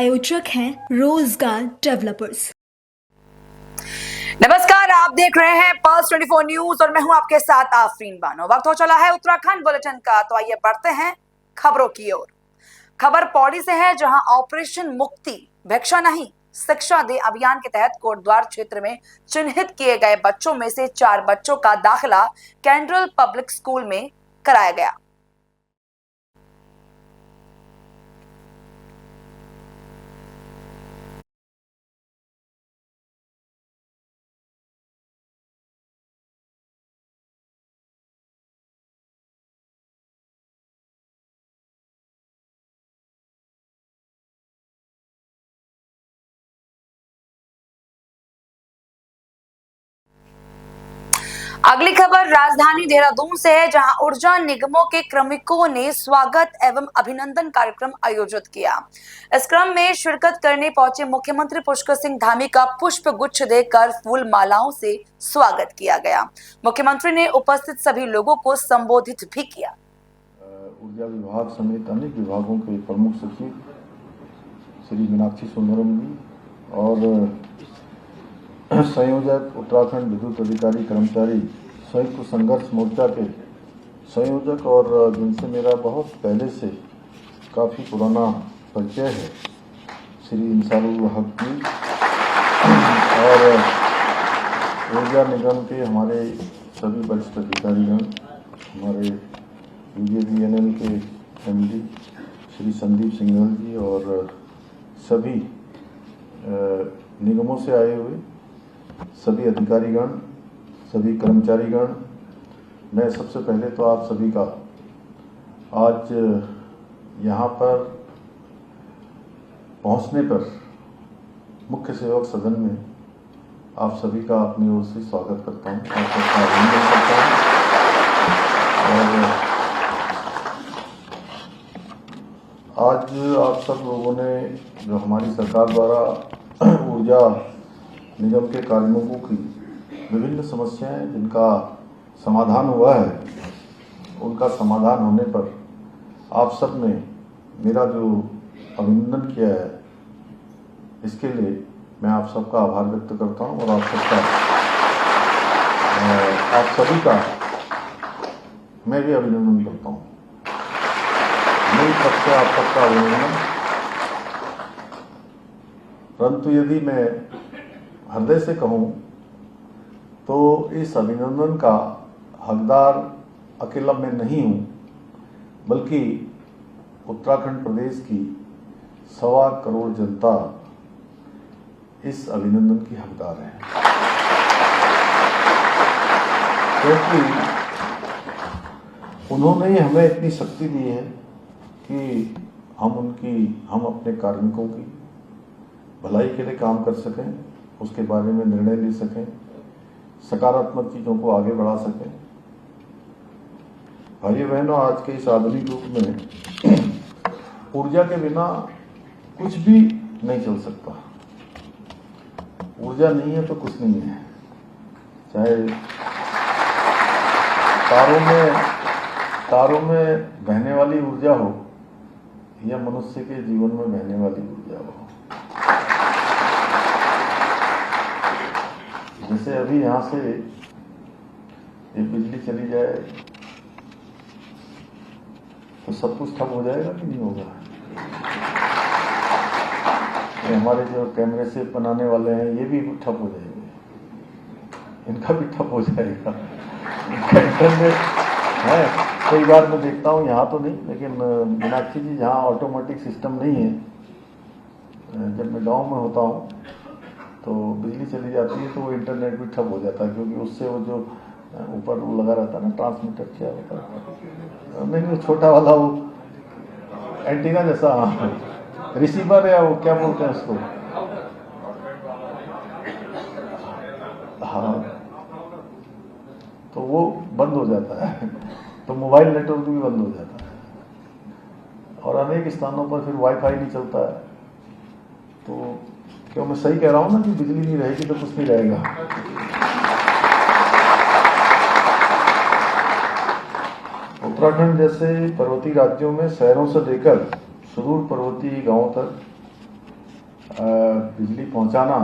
प्रायोजक हैं रोजगार डेवलपर्स। नमस्कार, आप देख रहे हैं पल्स 24 न्यूज और मैं हूं आपके साथ आफरीन बानो। वक्त हो चला है उत्तराखंड बुलेटिन का, तो आइए बढ़ते हैं खबरों की ओर। खबर पौड़ी से है, जहां ऑपरेशन मुक्ति भिक्षा नहीं शिक्षा दे अभियान के तहत कोटद्वार क्षेत्र में चिन्हित किए गए बच्चों में से 4 बच्चों का दाखिला कैंड्रल पब्लिक स्कूल में कराया गया। अगली खबर राजधानी देहरादून से है, जहां ऊर्जा निगमों के कार्मिकों ने स्वागत एवं अभिनंदन कार्यक्रम आयोजित किया। इस क्रम में शिरकत करने पहुंचे मुख्यमंत्री पुष्कर सिंह धामी का पुष्प गुच्छ देकर फूल मालाओं से स्वागत किया गया। मुख्यमंत्री ने उपस्थित सभी लोगों को संबोधित भी किया। ऊर्जा विभाग समेत अनेक विभागों के प्रमुख सचिव श्री मीनाक्षी सुंदरम जी और संयोजक उत्तराखंड विद्युत अधिकारी कर्मचारी संयुक्त संघर्ष मोर्चा के संयोजक और जिनसे मेरा बहुत पहले से काफ़ी पुराना परिचय है, श्री इंसारुल हक जी और ऊर्जा निगम के हमारे सभी वरिष्ठ अधिकारीगण, हमारे UJVNL के MD श्री संदीप सिंघल जी और सभी निगमों से आए हुए सभी अधिकारीगण, सभी कर्मचारीगण, मैं सबसे पहले तो आप सभी का आज यहाँ पर पहुँचने पर मुख्य सेवक सदन में आप सभी का अपनी ओर से स्वागत करता हूँ, आप सबका अभिनंदन करता हूँ। और आज आप सब लोगों ने जो हमारी सरकार द्वारा ऊर्जा निगम के कार्मिकों की विभिन्न समस्याएं जिनका समाधान हुआ है, उनका समाधान होने पर आप सब ने मेरा जो अभिनंदन किया है, इसके लिए मैं आप सबका आभार व्यक्त करता हूं और आप सभी का मैं भी अभिनंदन करता हूं। मेरी तरफ से आप सबका अभिनंदन। परंतु यदि मैं हृदय से कहूं तो इस अभिनंदन का हकदार अकेला मैं नहीं हूं, बल्कि उत्तराखंड प्रदेश की 1.25 करोड़ जनता इस अभिनंदन की हकदार है, क्योंकि उन्होंने ही हमें इतनी शक्ति दी है कि हम अपने कार्मिकों की भलाई के लिए काम कर सकें, उसके बारे में निर्णय ले सकें, सकारात्मक चीज़ों को आगे बढ़ा सकें। भाइयों बहनों, आज के इस आधुनिक युग में ऊर्जा के बिना कुछ भी नहीं चल सकता। ऊर्जा नहीं है तो कुछ नहीं है, चाहे तारों में बहने वाली ऊर्जा हो या मनुष्य के जीवन में बहने वाली ऊर्जा हो। जैसे अभी यहाँ से ये बिजली चली जाए तो सब कुछ ठप हो जाएगा कि नहीं होगा? ये हमारे जो कैमरे से बनाने वाले हैं, ये भी ठप हो जाएंगे, इनका भी ठप हो जाएगा। इनका इंटरनेट है, कई बार मैं देखता हूँ, यहाँ तो नहीं, लेकिन मीनाक्षी जी जहाँ ऑटोमेटिक सिस्टम नहीं है, जब मैं गाँव में होता हूँ तो बिजली चली जाती है तो वो इंटरनेट भी ठप हो जाता है, क्योंकि उससे वो जो ऊपर वो लगा रहता है ना, ट्रांसमीटर क्या होता है, नहीं वो छोटा वाला वो एंटीना जैसा, रिसीवर या वो क्या बोलते हैं उसको, हाँ, तो वो बंद हो जाता है, तो मोबाइल नेटवर्क भी बंद हो जाता है और अनेक स्थानों पर फिर वाईफाई नहीं चलता है। तो क्यों मैं सही कह रहा हूँ ना कि बिजली नहीं रहेगी तो कुछ नहीं रहेगा। उत्तराखंड जैसे पर्वतीय राज्यों में शहरों से लेकर सुदूर पर्वतीय गांवों तक बिजली पहुंचाना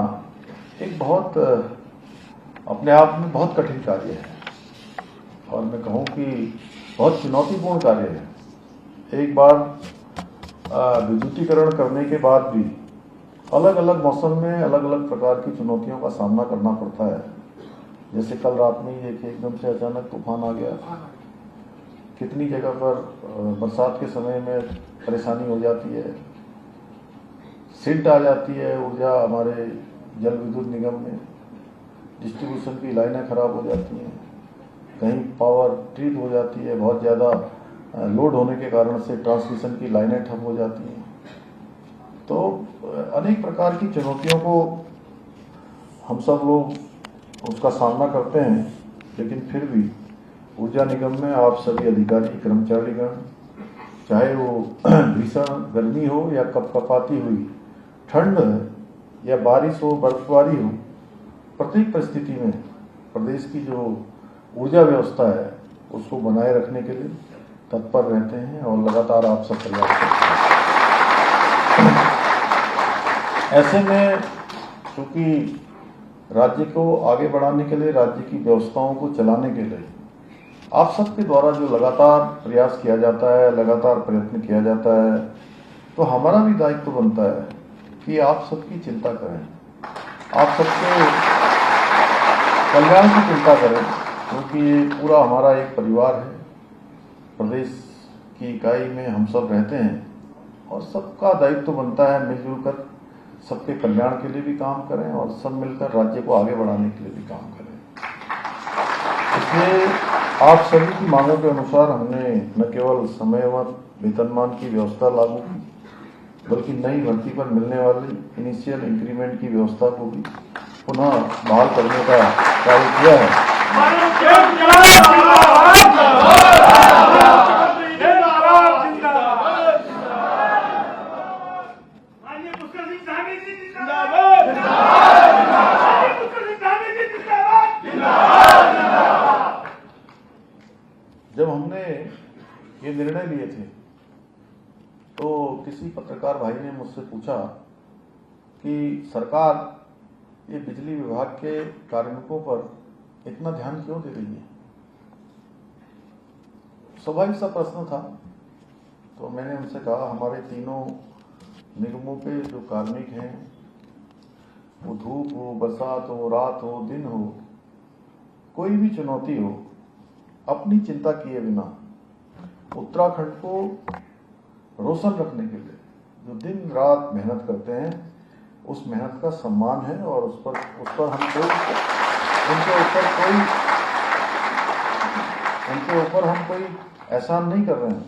एक बहुत अपने आप में बहुत कठिन कार्य है और मैं कहूं कि बहुत चुनौतीपूर्ण कार्य है। एक बार विद्युतीकरण करने के बाद भी अलग अलग मौसम में अलग अलग प्रकार की चुनौतियों का सामना करना पड़ता है। जैसे कल रात में ही एकदम से अचानक तूफान आ गया, कितनी जगह पर बरसात के समय में परेशानी हो जाती है, सिल्ट आ जाती है ऊर्जा हमारे जल विद्युत निगम में, डिस्ट्रीब्यूशन की लाइनें खराब हो जाती हैं, कहीं पावर ट्रीट हो जाती है, बहुत ज़्यादा लोड होने के कारण से ट्रांसमिशन की लाइनें ठप हो जाती हैं। तो अनेक प्रकार की चुनौतियों को हम सब लोग उसका सामना करते हैं, लेकिन फिर भी ऊर्जा निगम में आप सभी अधिकारी कर्मचारीगण, चाहे वो भीषण गर्मी हो या कपकपाती हुई ठंड या बारिश हो, बर्फबारी हो, प्रत्येक परिस्थिति में प्रदेश की जो ऊर्जा व्यवस्था है उसको बनाए रखने के लिए तत्पर रहते हैं और लगातार आप सब प्रयास करते हैं। ऐसे में क्योंकि राज्य को आगे बढ़ाने के लिए, राज्य की व्यवस्थाओं को चलाने के लिए आप सबके द्वारा जो लगातार प्रयास किया जाता है, लगातार प्रयत्न किया जाता है, तो हमारा भी दायित्व बनता है कि आप सबकी चिंता करें, आप सबके कल्याण की चिंता करें, क्योंकि ये पूरा हमारा एक परिवार है। प्रदेश की इकाई में हम सब रहते हैं और सबका दायित्व बनता है मिलजुल कर सबके कल्याण के लिए भी काम करें और सब मिलकर राज्य को आगे बढ़ाने के लिए भी काम करें। इसलिए आप सभी की मांगों के अनुसार हमने न केवल समयवत वेतनमान की व्यवस्था लागू की, बल्कि नई भर्ती पर मिलने वाली इनिशियल इंक्रीमेंट की व्यवस्था को भी पुनः बहाल करने का कार्य किया है। जब हमने ये निर्णय लिए थे तो किसी पत्रकार भाई ने मुझसे पूछा कि सरकार ये बिजली विभाग के कार्मिकों पर इतना ध्यान क्यों दे रही है। स्वाभाविक सा प्रश्न था। तो मैंने उनसे कहा हमारे तीनों निगमों के जो कार्मिक हैं, वो धूप हो, बरसात हो, रात हो, दिन हो, कोई भी चुनौती हो, अपनी चिंता किए बिना उत्तराखंड को रोशन रखने के लिए जो दिन रात मेहनत करते हैं, उस मेहनत का सम्मान है और उस पर हम उनके ऊपर हम कोई एहसान नहीं कर रहे हैं।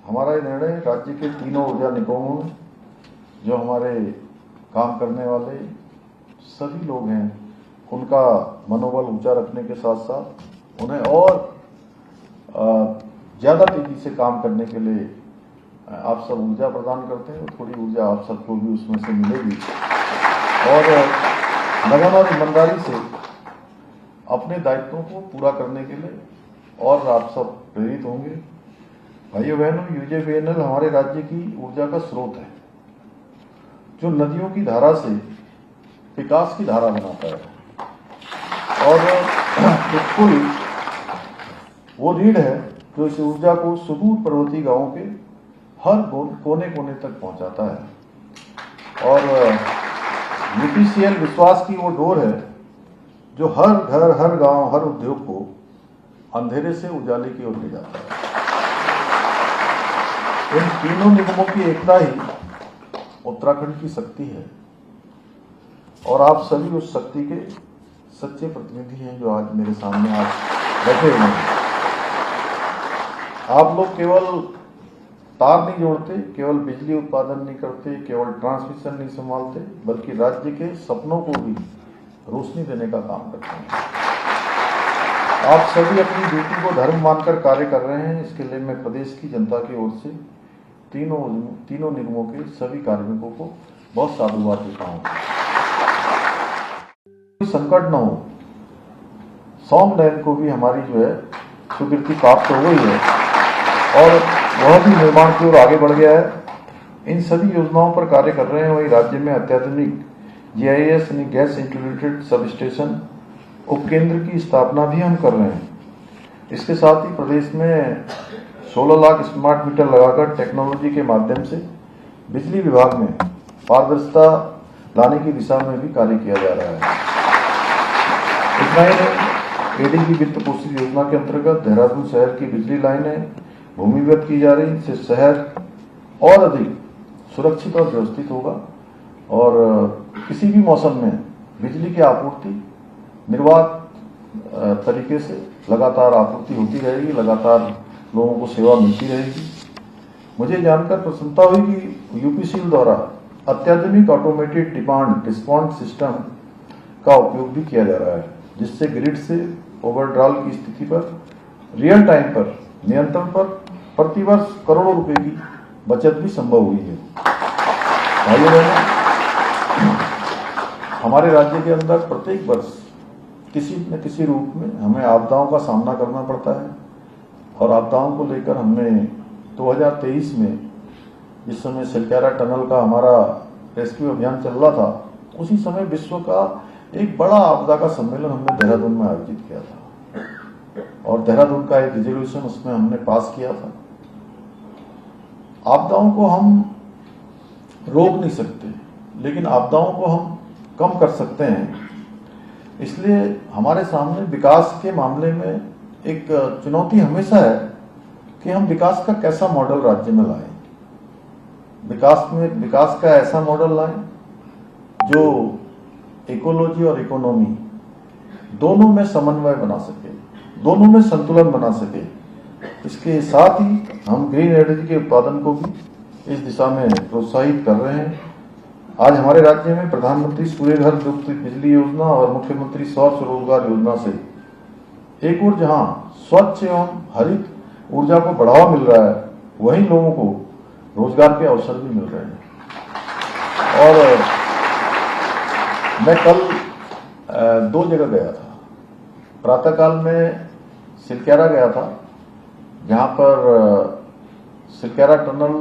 हमारा ये निर्णय राज्य के तीनों ऊर्जा निगमों में जो हमारे काम करने वाले सभी लोग हैं, उनका मनोबल ऊंचा रखने के साथ साथ उन्हें और ज़्यादा तेजी से काम करने के लिए आप सब ऊर्जा प्रदान करते हैं, थोड़ी ऊर्जा आप सबको भी उसमें से मिलेगी और लगन और ईमानदारी से अपने दायित्वों को पूरा करने के लिए और आप सब प्रेरित होंगे। भाइयों बहनों, यूजेवीएनएल हमारे राज्य की ऊर्जा का स्रोत है, जो नदियों की धारा से विकास की धारा बनाता है और एक पुल वो रीढ़ है जो इस ऊर्जा को सुदूर पर्वतीय गांवों के हर कोने कोने तक पहुंचाता है और यूपीसीएल विश्वास की वो डोर है जो हर घर, हर गांव, हर उद्योग को अंधेरे से उजाले की ओर ले जाता है। इन तीनों निगमों की एकता ही उत्तराखंड की शक्ति है और आप सभी उस शक्ति के सच्चे प्रतिनिधि हैं जो आज मेरे सामने आज बैठे हुए हैं। आप लोग केवल तार नहीं जोड़ते, केवल बिजली उत्पादन नहीं करते, केवल ट्रांसमिशन नहीं संभालते, बल्कि राज्य के सपनों को भी रोशनी देने का काम करते हैं। आप सभी अपनी ड्यूटी को धर्म मानकर कार्य कर रहे हैं। इसके लिए मैं प्रदेश की जनता की ओर से तीनों निगमों के सभी कार्मिकों को बहुत साधुवाद देता हूँ। संकट न हो, सोम डैम को भी हमारी जो है स्वीकृति प्राप्त हो गई है और वह भी निर्माण की ओर आगे बढ़ गया है। इन सभी योजनाओं पर कार्य कर रहे हैं। वहीं राज्य में अत्याधुनिक GIS यानी गैस इंटीग्रेटेड सब स्टेशन उपकेंद्र की स्थापना भी हम कर रहे हैं। इसके साथ ही प्रदेश में 16 लाख स्मार्ट मीटर लगाकर टेक्नोलॉजी के माध्यम से बिजली विभाग में पारदर्शिता लाने की दिशा में भी कार्य किया जा रहा है। इतना ही नहीं, ADB वित्त पोषित योजना के अंतर्गत देहरादून शहर की बिजली लाइनें भूमिगत की जा रही, इससे शहर और अधिक सुरक्षित और व्यवस्थित होगा और किसी भी मौसम में बिजली की आपूर्ति निर्बाध तरीके से लगातार आपूर्ति होती रहेगी, लगातार लोगों को सेवा मिलती रहेगी। मुझे जानकर प्रसन्नता हुई कि UPCL द्वारा अत्याधुनिक ऑटोमेटेड डिमांड रिस्पॉन्स सिस्टम का उपयोग भी किया जा रहा है, जिससे ग्रिड से ओवरड्राल की स्थिति पर रियल टाइम पर नियंत्रण पर प्रतिवर्ष करोड़ों रुपए की बचत भी संभव हुई है। भाइयों बहनों, हमारे राज्य के अंदर प्रत्येक वर्ष किसी न किसी रूप में हमें आपदाओं का सामना करना पड़ता है और आपदाओं को लेकर हमने 2023 में जिस समय सिलक्यारा टनल का हमारा रेस्क्यू अभियान चल रहा था, उसी समय विश्व का एक बड़ा आपदा का सम्मेलन हमने देहरादून में आयोजित किया था और देहरादून का एक रिजोल्यूशन उसमें हमने पास किया था। आपदाओं को हम रोक नहीं सकते, लेकिन आपदाओं को हम कम कर सकते हैं। इसलिए हमारे सामने विकास के मामले में एक चुनौती हमेशा है कि हम विकास का कैसा मॉडल राज्य में लाएं। विकास का ऐसा मॉडल लाएं जो इकोलॉजी और इकोनॉमी दोनों में समन्वय बना सके, दोनों में संतुलन बना सके। इसके साथ ही हम ग्रीन एनर्जी के उत्पादन को भी इस दिशा में प्रोत्साहित कर रहे हैं। आज हमारे राज्य में प्रधानमंत्री सूर्य घर मुफ्त बिजली योजना और मुख्यमंत्री सौर स्वरोजगार योजना से एक और जहां स्वच्छ एवं हरित ऊर्जा को बढ़ावा मिल रहा है, वहीं लोगों को रोजगार के अवसर भी मिल रहे हैं। और मैं कल 2 जगह गया था। प्रातःकाल में सिलक्यारा गया था, जहां पर सिलक्यारा टनल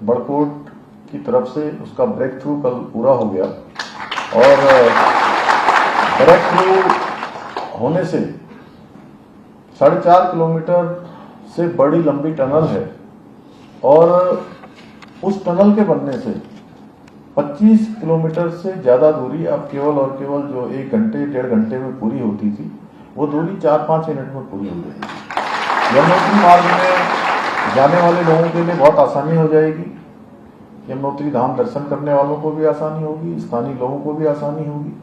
बड़कोट की तरफ से उसका ब्रेक थ्रू कल पूरा हो गया और ब्रेक थ्रू होने से 4.5 किलोमीटर से बड़ी लंबी टनल है और उस टनल के बनने से 25 किलोमीटर से ज्यादा दूरी अब केवल और केवल जो 1 घंटे 1.5 घंटे में पूरी होती थी, वो दूरी 4-5 मिनट में पूरी हो जाएगी। यमुनोत्री मार्ग में जाने वाले लोगों के लिए बहुत आसानी हो जाएगी। यमुनोत्री धाम दर्शन करने वालों को भी आसानी होगी, स्थानीय लोगों को भी आसानी होगी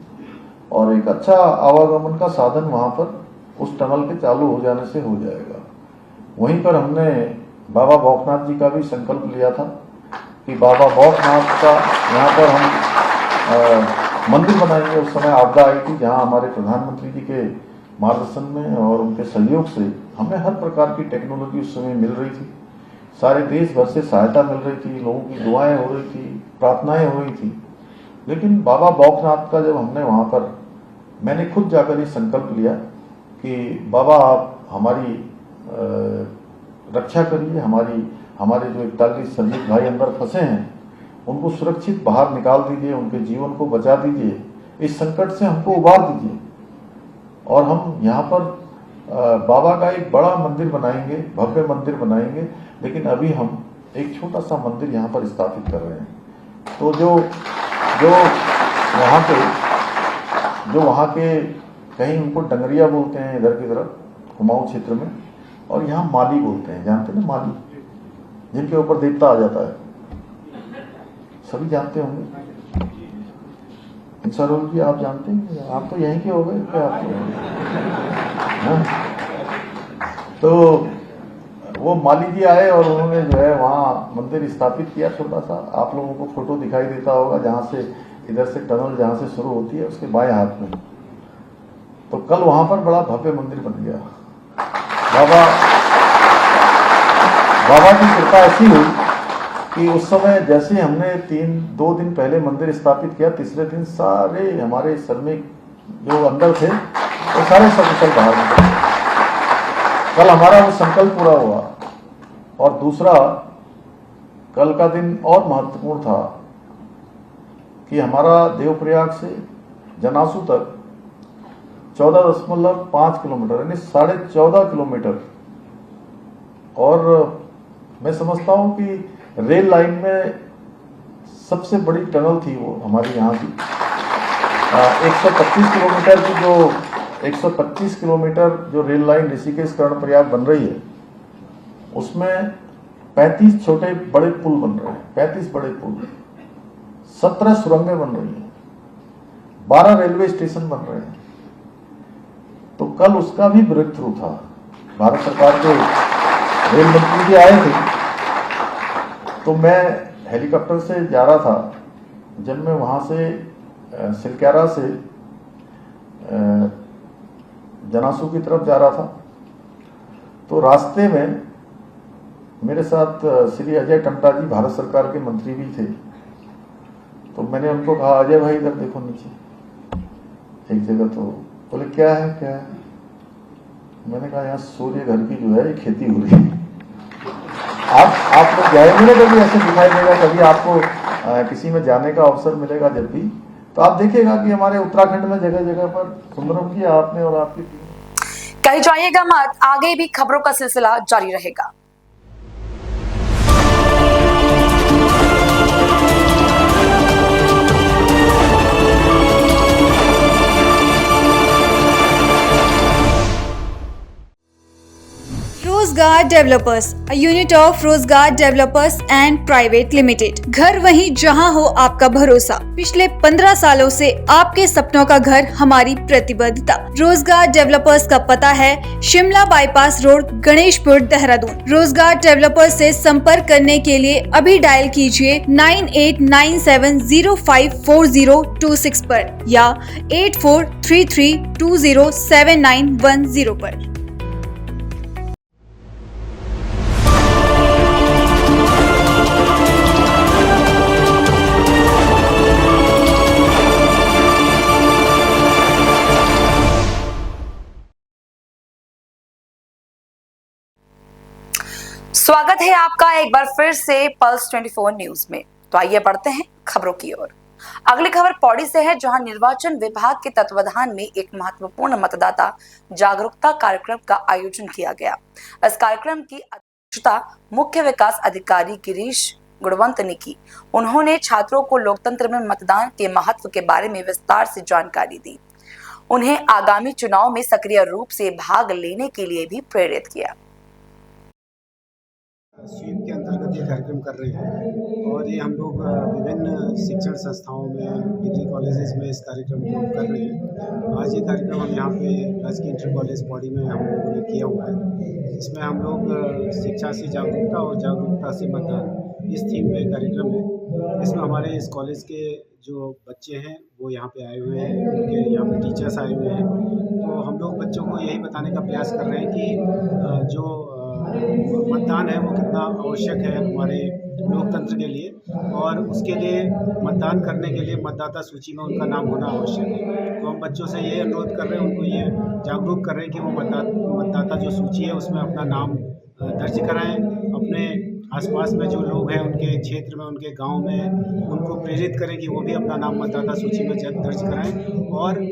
और एक अच्छा आवागमन का साधन वहां पर उस टनल के चालू हो जाने से हो जाएगा। वहीं पर हमने बाबा भौकनाथ जी का भी संकल्प लिया था कि बाबा भौकनाथ का यहाँ पर हम मंदिर बनाएंगे। उस समय आपदा आई थी, जहाँ हमारे प्रधानमंत्री जी के मार्गदर्शन में और उनके सहयोग से हमें हर प्रकार की टेक्नोलॉजी उस समय मिल रही थी। सारे देश भर से सहायता मिल रही थी, लोगों की दुआएं हो रही थी, प्रार्थनाएं हो रही थी। लेकिन बाबा भौकनाथ का जब हमने वहां पर, मैंने खुद जाकर ये संकल्प लिया कि बाबा आप हमारी रक्षा करिए, हमारे जो 41 श्रमिक भाई अंदर फंसे हैं उनको सुरक्षित बाहर निकाल दीजिए, उनके जीवन को बचा दीजिए, इस संकट से हमको उबार दीजिए और हम यहाँ पर बाबा का एक बड़ा मंदिर बनाएंगे, भव्य मंदिर बनाएंगे। लेकिन अभी हम एक छोटा सा मंदिर यहाँ पर स्थापित कर रहे हैं। तो जो वहाँ के कहीं उनको डंगरिया बोलते हैं इधर की तरफ कुमाऊं क्षेत्र में, और यहाँ माली बोलते हैं, जानते हैं ना माली, जिनके ऊपर देवता आ जाता है, सभी जानते होंगे। इंसारोल जी आप जानते हैं, आप तो यहीं के हो गए क्या? आप तो वो माली जी आए और उन्होंने जो है वहाँ मंदिर स्थापित किया छोटा सा। आप लोगों को फोटो दिखाई देता होगा, जहाँ से इधर से टनल जहाँ से शुरू होती है उसके बाएं हाथ में। तो कल वहां पर बड़ा भव्य मंदिर बन गया। बाबा की कृपा ऐसी हुई कि उस समय जैसे हमने 2 दिन पहले मंदिर स्थापित किया, तीसरे दिन सारे हमारे श्रमिक जो अंदर थे वो सारे सकुशल बाहर निकले। कल हमारा वो संकल्प पूरा हुआ। और दूसरा, कल का दिन और महत्वपूर्ण था कि हमारा देवप्रयाग से जनासू तक 14.5 किलोमीटर यानी 14.5 किलोमीटर, और मैं समझता हूं कि रेल लाइन में सबसे बड़ी टनल थी वो हमारी यहाँ की। 125 किलोमीटर की जो 125 किलोमीटर जो रेल लाइन ऋषिकेश कर्णप्रयाग बन रही है, उसमें 35 छोटे बड़े पुल बन रहे हैं, 35 बड़े पुल, 17 सुरंगें बन रही हैं, 12 रेलवे स्टेशन बन रहे हैं। तो कल उसका भी ब्रेक थ्रू था। भारत सरकार के रेल मंत्री जी आए थे, तो मैं हेलीकॉप्टर से जा रहा था। जब मैं वहां से सिलक्यारा से जनासू की तरफ जा रहा था, तो रास्ते में मेरे साथ श्री अजय टमटा जी भारत सरकार के मंत्री भी थे। तो मैंने उनको कहा, अजय भाई इधर देखो नीचे एक जगह। तो बोले क्या है क्या है? मैंने कहा यहाँ सूर्य घर की जो है ये खेती हो रही है। आप लोग जाएंगे ना, कभी ऐसे दिखाई देगा, कभी आपको किसी में जाने का अवसर मिलेगा जब भी, तो आप देखिएगा कि हमारे उत्तराखंड में जगह जगह पर सुंदरम किया आपने और आपकी टीम। कहीं जाइएगा मत, आगे भी खबरों का सिलसिला जारी रहेगा। रोजगार डेवलपर्स, a unit of रोजगार डेवलपर्स एंड प्राइवेट लिमिटेड। घर वहीं जहां हो आपका भरोसा। पिछले 15 सालों से आपके सपनों का घर हमारी प्रतिबद्धता। रोजगार डेवलपर्स का पता है शिमला बाईपास रोड, गणेशपुर, देहरादून। रोजगार डेवलपर्स से संपर्क करने के लिए अभी डायल कीजिए 9897054026 पर या 8433207910 पर। स्वागत है आपका एक बार फिर से पल्स 24 न्यूज में। तो आइए बढ़ते हैं खबरों की ओर। अगली खबर पौड़ी से है, जहां निर्वाचन विभाग के तत्वाधान में एक महत्वपूर्ण मतदाता जागरूकता कार्यक्रम का आयोजन किया गया। इस कार्यक्रम की अध्यक्षता मुख्य विकास अधिकारी गिरीश गुणवंत ने की। उन्होंने छात्रों को लोकतंत्र में मतदान के महत्व के बारे में विस्तार से जानकारी दी। उन्हें आगामी चुनाव में सक्रिय रूप से भाग लेने के लिए भी प्रेरित किया। स्वीप के अंतर्गत ये कार्यक्रम कर रहे हैं और ये हम लोग विभिन्न शिक्षण संस्थाओं में, डिग्री कॉलेजेस में इस कार्यक्रम को कर रहे हैं। आज ये कार्यक्रम हम यहाँ पे राजकीय इंटर कॉलेज पौड़ी में हम लोगों ने किया हुआ है। इसमें हम लोग शिक्षा से जागरूकता और जागरूकता से मतदान, इस थीम पे कार्यक्रम है। इसमें हमारे इस कॉलेज के जो बच्चे हैं वो यहाँ पे आए हुए हैं, उनके यहाँ पे टीचर्स आए हुए हैं। तो हम लोग बच्चों को यही बताने का प्रयास कर रहे हैं कि जो मतदान है वो कितना आवश्यक है हमारे लोकतंत्र के लिए, और उसके लिए मतदान करने के लिए मतदाता सूची में उनका नाम होना आवश्यक है। तो हम बच्चों से ये अनुरोध कर रहे हैं, उनको ये जागरूक कर रहे हैं कि वो मतदाता जो सूची है उसमें अपना नाम दर्ज कराएं। अपने आसपास में जो लोग हैं उनके क्षेत्र में, उनके गांव में, उनको प्रेरित करें कि वो भी अपना नाम मतदाता सूची में दर्ज कराएं और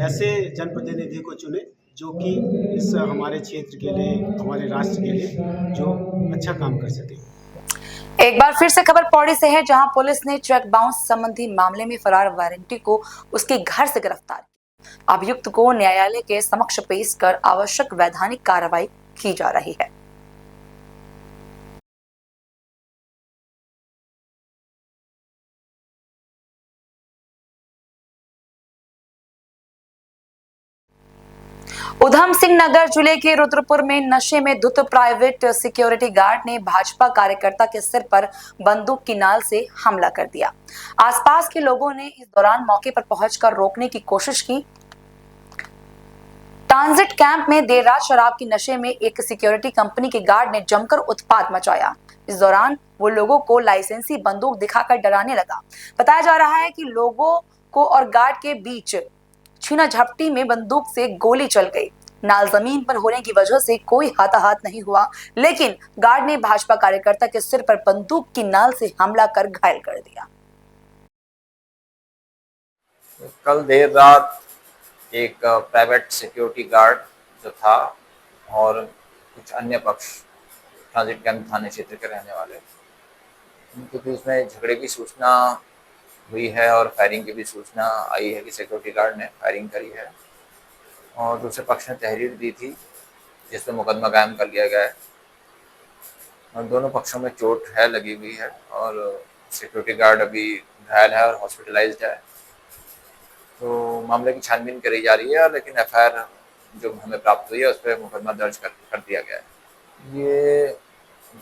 ऐसे जनप्रतिनिधि को चुनें जो कि इस हमारे क्षेत्र के लिए, हमारे राष्ट्र के लिए जो अच्छा काम कर सके। एक बार फिर से खबर पौड़ी से है, जहां पुलिस ने चेक बाउंस संबंधी मामले में फरार वारंटी को उसके घर से गिरफ्तार किया। अभियुक्त को न्यायालय के समक्ष पेश कर आवश्यक वैधानिक कार्रवाई की जा रही है। उधम सिंह नगर जिले के रुद्रपुर में नशे में धुत प्राइवेट सिक्योरिटी गार्ड ने भाजपा कार्यकर्ता के सिर पर बंदूक की नाल से हमला कर दिया। आसपास के लोगों ने इस दौरान मौके पर पहुंचकर रोकने की कोशिश की। ट्रांजिट कैंप में देर रात शराब की नशे में एक सिक्योरिटी कंपनी के गार्ड ने जमकर उत्पात मचाया। इस दौरान वो लोगों को लाइसेंसी बंदूक दिखाकर डराने लगा। बताया जा रहा है कि लोगों को और गार्ड के बीच छीना झपटी में बंदूक से गोली चल गई। नाल जमीन पर होने की वजह से कोई हाथाहाथ नहीं हुआ, लेकिन गार्ड ने भाजपा कार्यकर्ता के सिर पर बंदूक की नाल से हमला कर घायल कर दिया। कल देर रात एक प्राइवेट सिक्योरिटी गार्ड जो था और कुछ अन्य पक्ष ट्रांजिट कैंप थाने क्षेत्र के रहने वाले, उनके बीच में झगड़े की सूचना हुई है और फायरिंग की भी सूचना आई है कि सिक्योरिटी गार्ड ने फायरिंग करी है और दूसरे पक्ष ने तहरीर दी थी जिसमें मुकदमा कायम कर लिया गया है और दोनों पक्षों में चोट है लगी हुई है और सिक्योरिटी गार्ड अभी घायल है और हॉस्पिटलाइज्ड है। तो मामले की छानबीन करी जा रही है, लेकिन एफआईआर जो हमें प्राप्त हुई है उस पर मुकदमा दर्ज कर दिया गया है। ये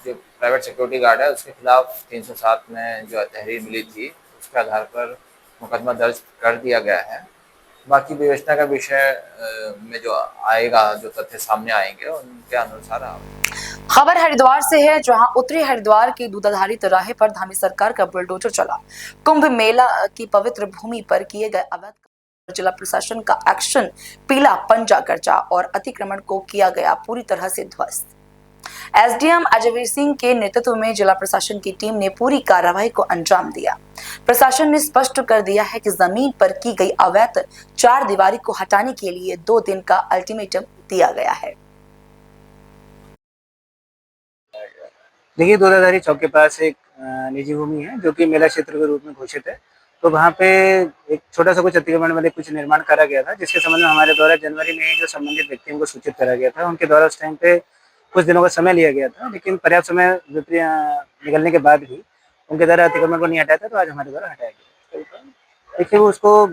जो प्राइवेट सिक्योरिटी गार्ड है उसके खिलाफ 307 में जो तहरीर मिली थी उसके आधार पर मुकदमा दर्ज कर दिया गया है। बाकी विवेचना का विषय में जो आएगा, जो तथ्य सामने आएंगे उनके अनुसार खबर हरिद्वार से है, जहां उत्तरी हरिद्वार के दूधाधारी तिराहे पर धामी सरकार का बुलडोजर चला। कुंभ मेला की पवित्र भूमि पर किए गए अवैध जिला प्रशासन का एक्शन पीला पंजा गर्जा और अतिक्रमण को किया गया पूरी तरह से ध्वस्त। एसडीएम अजयवीर सिंह के नेतृत्व में जिला प्रशासन की टीम ने पूरी कार्रवाई को अंजाम दिया। प्रशासन ने स्पष्ट कर दिया है कि जमीन पर की गई अवैध चार दीवारी को हटाने के लिए 2 दिन का अल्टीमेटम दिया गया है। देखिए, दूधाधारी चौक के पास एक निजी भूमि है जो कि मेला क्षेत्र के रूप में घोषित है। तो वहाँ पे एक छोटा सा कुछ अतिक्रमण वाले कुछ निर्माण करा गया था, जिसके संबंध में हमारे द्वारा जनवरी में जो संबंधित व्यक्तियों को सूचित करा गया था। उनके द्वारा उस टाइम पे कुछ दिनों का समय लिया गया था, लेकिन पर्याप्त समय निकलने के बाद भी उनके द्वारा अतिक्रमण को नहीं हटाया था, तो आज हमारे द्वारा हटाया गया। देखिए, वो उसको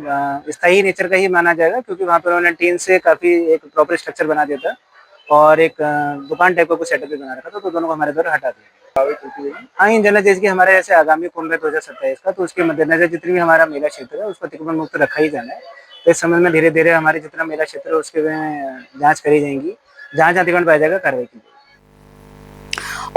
स्थायी नेचर का ही माना जाएगा, क्योंकि वहाँ पर उन्होंने टीन से काफ़ी एक प्रॉपर स्ट्रक्चर बना दिया था और एक दुकान टाइप का कुछ सेटअप भी बना रखा था, तो दोनों को हमारे द्वारा हटा दिया। हाँ, इन जनरल चीज की हमारे जैसे आगामी कुंभ 2027 का, तो उसके मद्देनजर जितनी भी हमारा मेला क्षेत्र है उसको अतिक्रमण मुक्त रखा ही जाना है। तो इस संबंध में धीरे धीरे हमारे जितना मेला क्षेत्र है उसके जांच करी जाएंगी, जहाँ जहाँ अतिक्रमण पाया जाएगा कार्रवाई की जाएगी।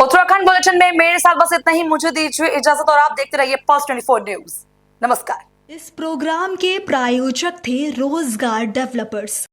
उत्तराखंड बुलेटिन में मेरे साथ बस इतना ही। मुझे दीजिए इजाजत और आप देखते रहिए पल्स 24 न्यूज। नमस्कार। इस प्रोग्राम के प्रायोजक थे रोजगार डेवलपर्स।